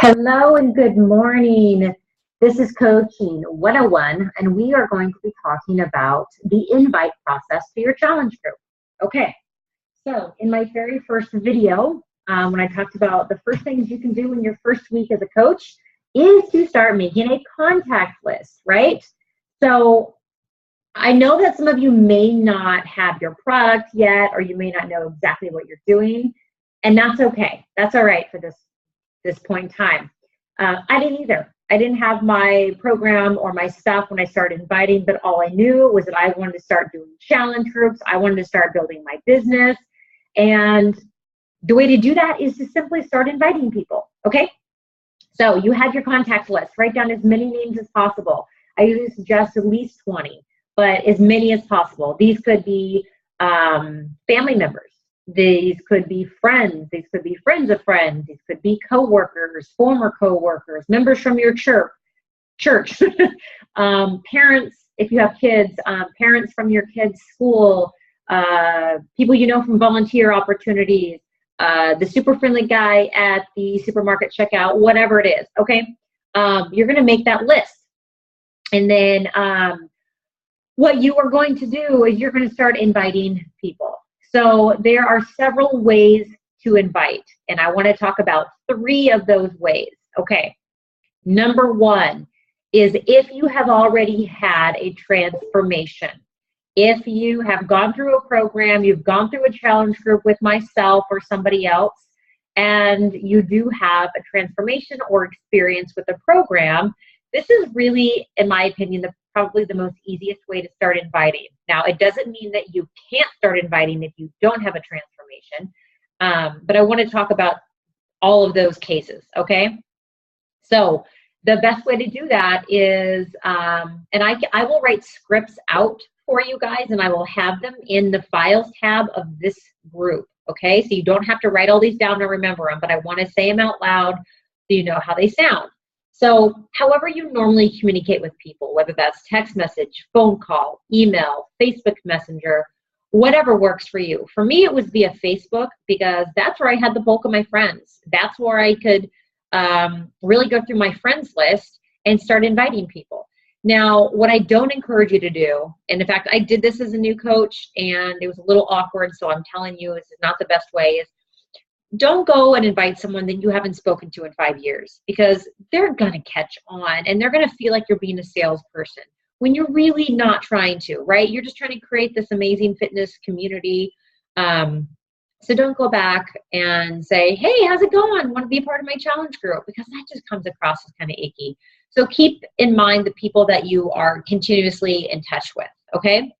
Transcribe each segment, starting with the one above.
Hello and good morning. This is Coaching 101, and we are going to be talking about the invite process to your challenge group. Okay, so in my very first video, when I talked about the first things you can do in your first week as a coach is to start making a contact list, right? So I know that some of you may not have your product yet, or you may not know exactly what you're doing, and that's okay. That's all right for this point in time. I didn't either. I didn't have my program or my stuff when I started inviting, but all I knew was that I wanted to start doing challenge groups. I wanted to start building my business. And the way to do that is to simply start inviting people, okay? So you have your contact list. Write down as many names as possible. I usually suggest at least 20, but as many as possible. These could be family members. These could be friends. These could be friends of friends. These could be coworkers, former coworkers, members from your church, parents, if you have kids, parents from your kids' school, people you know from volunteer opportunities, the super friendly guy at the supermarket checkout, whatever it is, okay? You're going to make that list. And then what you are going to do is you're going to start inviting people. So there are several ways to invite, and I want to talk about 3 of those ways. Okay. Number 1 is if you have already had a transformation. If you have gone through a program, you've gone through a challenge group with myself or somebody else, and you do have a transformation or experience with the program, this is really, in my opinion, probably the most easiest way to start inviting. Now, it doesn't mean that you can't start inviting if you don't have a transformation, but I want to talk about all of those cases, okay? So the best way to do that is, and I will write scripts out for you guys, and I will have them in the files tab of this group, okay? So you don't have to write all these down to remember them, but I want to say them out loud so you know how they sound. So however you normally communicate with people, whether that's text message, phone call, email, Facebook Messenger, whatever works for you. For me, it was via Facebook because that's where I had the bulk of my friends. That's where I could really go through my friends list and start inviting people. Now, what I don't encourage you to do, and in fact, I did this as a new coach and it was a little awkward, so I'm telling you this is not the best way, is don't go and invite someone that you haven't spoken to in 5 years, because they're going to catch on and they're going to feel like you're being a salesperson when you're really not trying to, right? You're just trying to create this amazing fitness community. So don't go back and say, hey, how's it going? Want to be a part of my challenge group? Because that just comes across as kind of icky. So keep in mind the people that you are continuously in touch with, okay?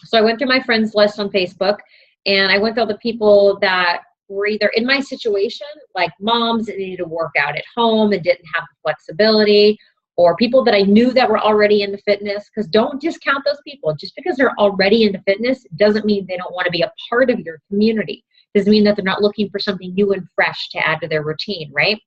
So I went through my friends list on Facebook, and I went through all the people that were either in my situation, like moms that needed to work out at home and didn't have the flexibility, or people that I knew that were already into fitness, because don't discount those people. Just because they're already into fitness doesn't mean they don't want to be a part of your community. Doesn't mean that they're not looking for something new and fresh to add to their routine, right?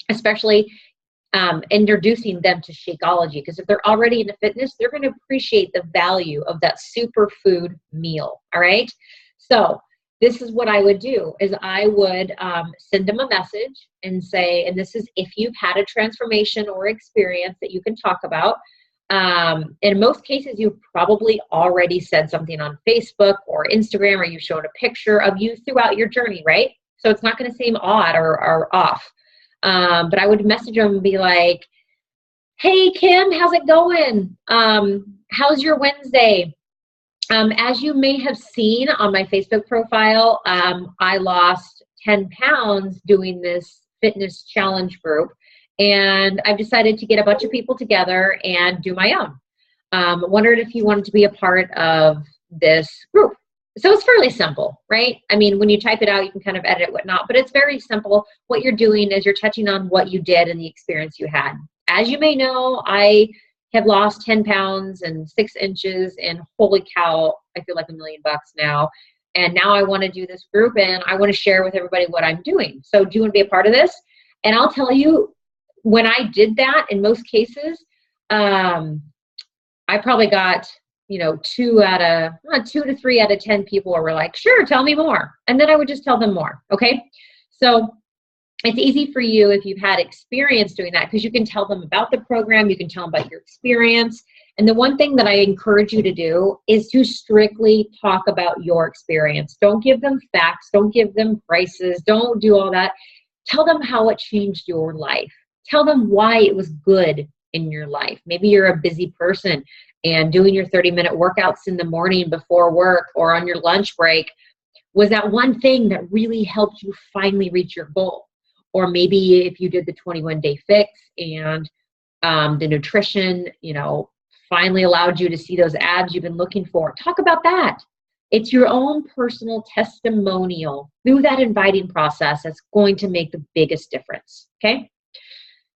Especially introducing them to Shakeology, because if they're already into fitness, they're going to appreciate the value of that superfood meal, all right? So this is what I would do, is I would send them a message and say, and this is if you've had a transformation or experience that you can talk about. In most cases, you've probably already said something on Facebook or Instagram, or you've shown a picture of you throughout your journey, right? So it's not going to seem odd or off. But I would message them and be like, hey, Kim, how's it going? How's your Wednesday? As you may have seen on my Facebook profile, I lost 10 pounds doing this fitness challenge group, and I've decided to get a bunch of people together and do my own. Wondered if you wanted to be a part of this group. So it's fairly simple, right? I mean, when you type it out, you can kind of edit it, whatnot, but it's very simple. What you're doing is you're touching on what you did and the experience you had. As you may know, I have lost 10 pounds and 6 inches, and holy cow, I feel like $1 million now. And now I want to do this group, and I want to share with everybody what I'm doing. So do you want to be a part of this? And I'll tell you, when I did that, in most cases, I probably got, 2 to 3 out of 10 people were like, sure, tell me more. And then I would just tell them more. Okay. So it's easy for you if you've had experience doing that, because you can tell them about the program, you can tell them about your experience. And the one thing that I encourage you to do is to strictly talk about your experience. Don't give them facts, don't give them prices, don't do all that. Tell them how it changed your life. Tell them why it was good in your life. Maybe you're a busy person and doing your 30-minute workouts in the morning before work or on your lunch break was that one thing that really helped you finally reach your goal. Or maybe if you did the 21-day fix and the nutrition, finally allowed you to see those abs you've been looking for. Talk about that. It's your own personal testimonial through that inviting process that's going to make the biggest difference, okay?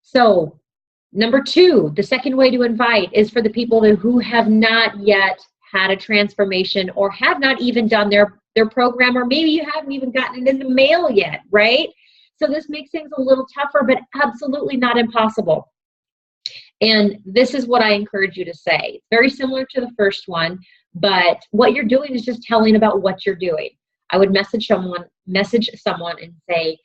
So number 2, the second way to invite is for the people who have not yet had a transformation or have not even done their program, or maybe you haven't even gotten it in the mail yet, right? So this makes things a little tougher, but absolutely not impossible. And this is what I encourage you to say. It's very similar to the first one, but what you're doing is just telling about what you're doing. I would message someone and say,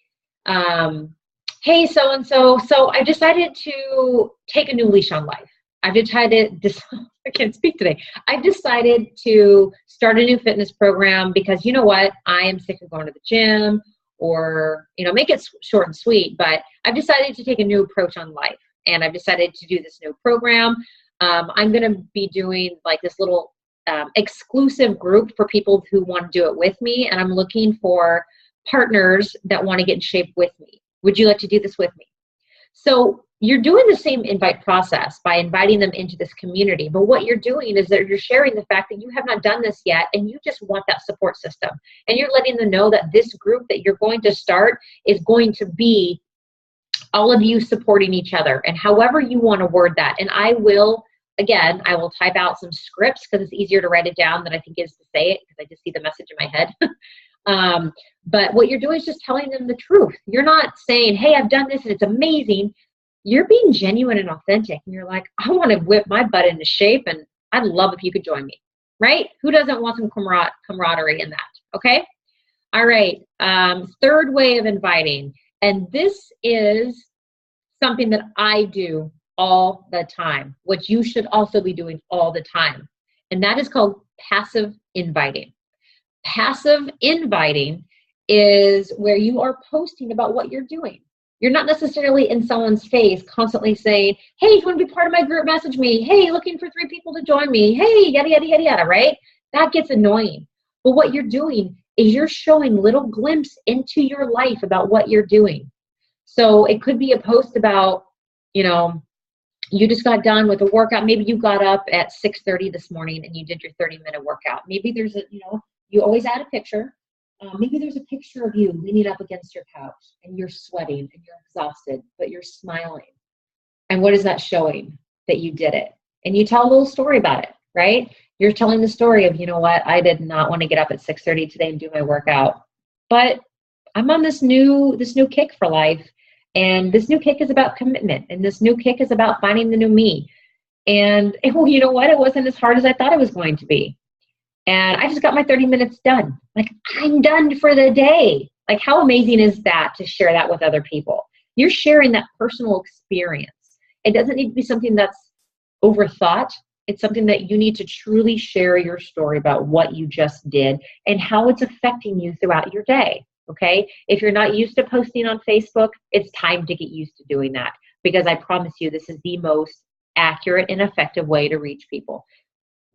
hey, so-and-so, so I decided to take a new leash on life. I can't speak today. I've decided to start a new fitness program because you know what? I am sick of going to the gym, or, make it short and sweet, but I've decided to take a new approach on life. And I've decided to do this new program. I'm going to be doing like this little exclusive group for people who want to do it with me. And I'm looking for partners that want to get in shape with me. Would you like to do this with me? So you're doing the same invite process by inviting them into this community. But what you're doing is that you're sharing the fact that you have not done this yet and you just want that support system. And you're letting them know that this group that you're going to start is going to be all of you supporting each other, and however you want to word that. And I will type out some scripts because it's easier to write it down than I think it is to say it, because I just see the message in my head. But what you're doing is just telling them the truth. You're not saying, hey, I've done this and it's amazing. You're being genuine and authentic. And you're like, I want to whip my butt into shape and I'd love if you could join me, right? Who doesn't want some camaraderie in that? Okay. All right. Third way of inviting. And this is something that I do all the time, which you should also be doing all the time. And that is called passive inviting. Passive inviting is where you are posting about what you're doing. You're not necessarily in someone's face constantly saying, hey, if you want to be part of my group, message me. Hey, looking for 3 people to join me. Hey, yada, yada, yada, yada, right? That gets annoying. But what you're doing is you're showing little glimpse into your life about what you're doing. So it could be a post about, you just got done with a workout. Maybe you got up at 6:30 this morning and you did your 30-minute workout. Maybe there's you always add a picture. Maybe there's a picture of you leaning up against your couch and you're sweating and you're exhausted, but you're smiling. And what is that showing? That you did it. And you tell a little story about it, right? You're telling the story of, you know what, I did not want to get up at 6:30 today and do my workout, but I'm on this new kick for life. And this new kick is about commitment. And this new kick is about finding the new me. And you know what? It wasn't as hard as I thought it was going to be. And I just got my 30 minutes done. Like, I'm done for the day. Like, how amazing is that to share that with other people? You're sharing that personal experience. It doesn't need to be something that's overthought. It's something that you need to truly share your story about what you just did and how it's affecting you throughout your day. Okay? If you're not used to posting on Facebook, it's time to get used to doing that, because I promise you, this is the most accurate and effective way to reach people.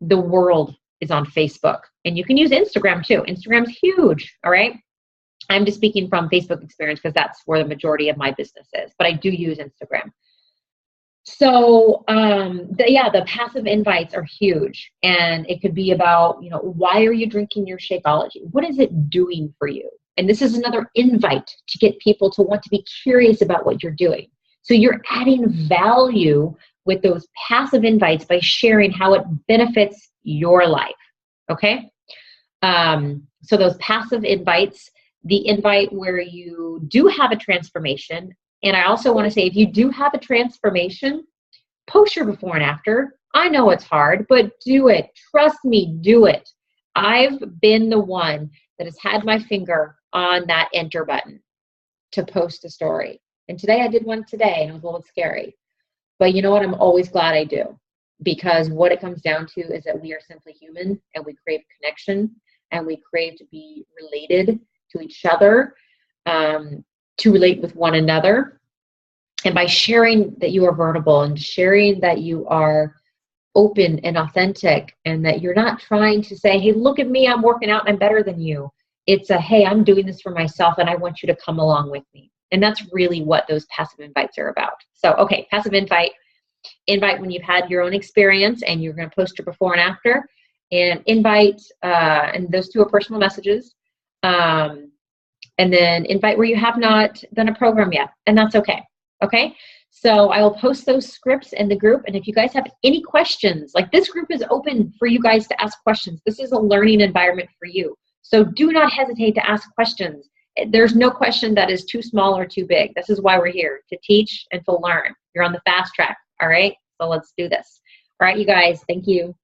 The world is on Facebook, and you can use Instagram too. Instagram's huge. All right. I'm just speaking from Facebook experience because that's where the majority of my business is, but I do use Instagram. So, the passive invites are huge, and it could be about, why are you drinking your Shakeology? What is it doing for you? And this is another invite to get people to want to be curious about what you're doing. So you're adding value with those passive invites by sharing how it benefits your life. Okay. So those passive invites, the invite where you do have a transformation. And I also want to say, if you do have a transformation, post your before and after. I know it's hard, but do it. Trust me, do it. I've been the one that has had my finger on that enter button. to post a story. And today I did one today, and it was a little bit scary. But you know what? I'm always glad I do, because what it comes down to is that we are simply human, and we crave connection, and we crave to be related to each other, to relate with one another. And by sharing that you are vulnerable and sharing that you are open and authentic, and that you're not trying to say, hey, look at me, I'm working out and I'm better than you. It's a, hey, I'm doing this for myself and I want you to come along with me. And that's really what those passive invites are about. So, okay, passive invite when you've had your own experience and you're going to post your before and after, and invite, and those two are personal messages. And then invite where you have not done a program yet, and that's okay. Okay. So I will post those scripts in the group. And if you guys have any questions, like, this group is open for you guys to ask questions. This is a learning environment for you. So do not hesitate to ask questions. There's no question that is too small or too big. This is why we're here, to teach and to learn. You're on the fast track. All right. So let's do this. All right, you guys. Thank you.